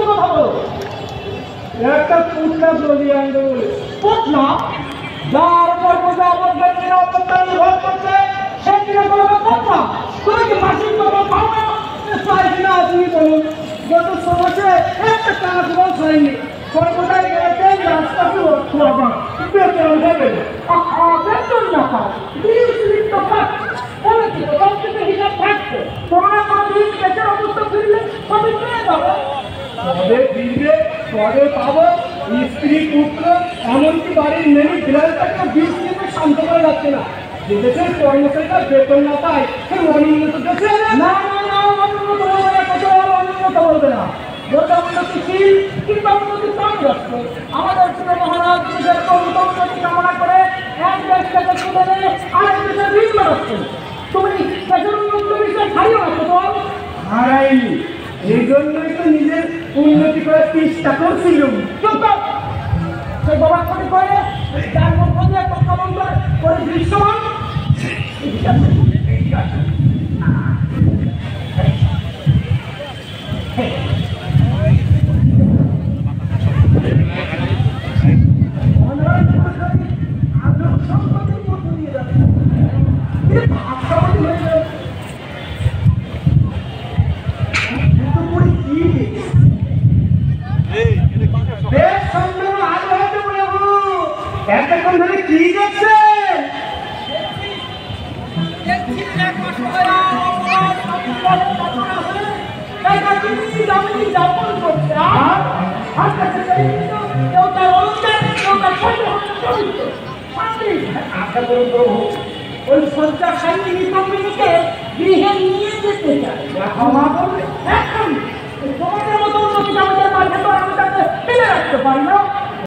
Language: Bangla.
কথা বলো। একটা পুতলা বলি আনবে বলে। পুতলা যার উপর বোঝা আমাদের নিরাপত্তা নির্ভর করছে সে কিনা করবে পুতলা। তুমি কি মাসিক কথা পাও না? পাই কিনা তুমি বলুন। গত সমাজে একটা কাজ বল হয়নি। সর্বদাই গেছেন রাস্তাকে খোয়াবা বেতন দেবে। বেতন না পাও বিলিত থাক বলে কি তোমাকে হিসাব থাকছে। তোমরা কদিন বেচার অবস্থা ফিরলে সবই পেয়ে যাবে। পরে ফিরবে পরে পাবো স্ত্রী পুত্র এমনকি বাড়ির মেয়ে বিড়ালটাকে 20 দিনে শান্ত করা যাচ্ছে না। যে দেশের কর্মচারীরা বেতন না পায় সে অনিয়মিত দেশে না না না অনুন্নত বলবে কথা অনুন্নত বলবে না। গোটা উন্নতিশীল কিংবা উন্নতি প্রাণগ্রস্ত আমাদের ছিল মহারাজ দেশের প্রভূত উন্নতি কামনা করে এক দেশ থেকে তুলে নিয়ে আরেক দেশে ঋণ বাড়াচ্ছেন। তুমি দেশের উন্নত বিষয়ে ছাড়িও না তো হারাইনি। এই জন্যই তো নিজের উন্নতি করার চেষ্টা করছিলাম। সে বাবা করে করে যার মধ্যে দিয়ে কথা বন্ধ করে দৃশ্যমান এতক্ষণ ধরে কি দেখছেন? ওই সজ্জাশালী নিকমিনীকে গৃহে নিয়ে যেতে চাই। তোমাদের মতো উন্নতি আমাদের মাঝে তো আমি তাকে ফেলে রাখতে পারি না।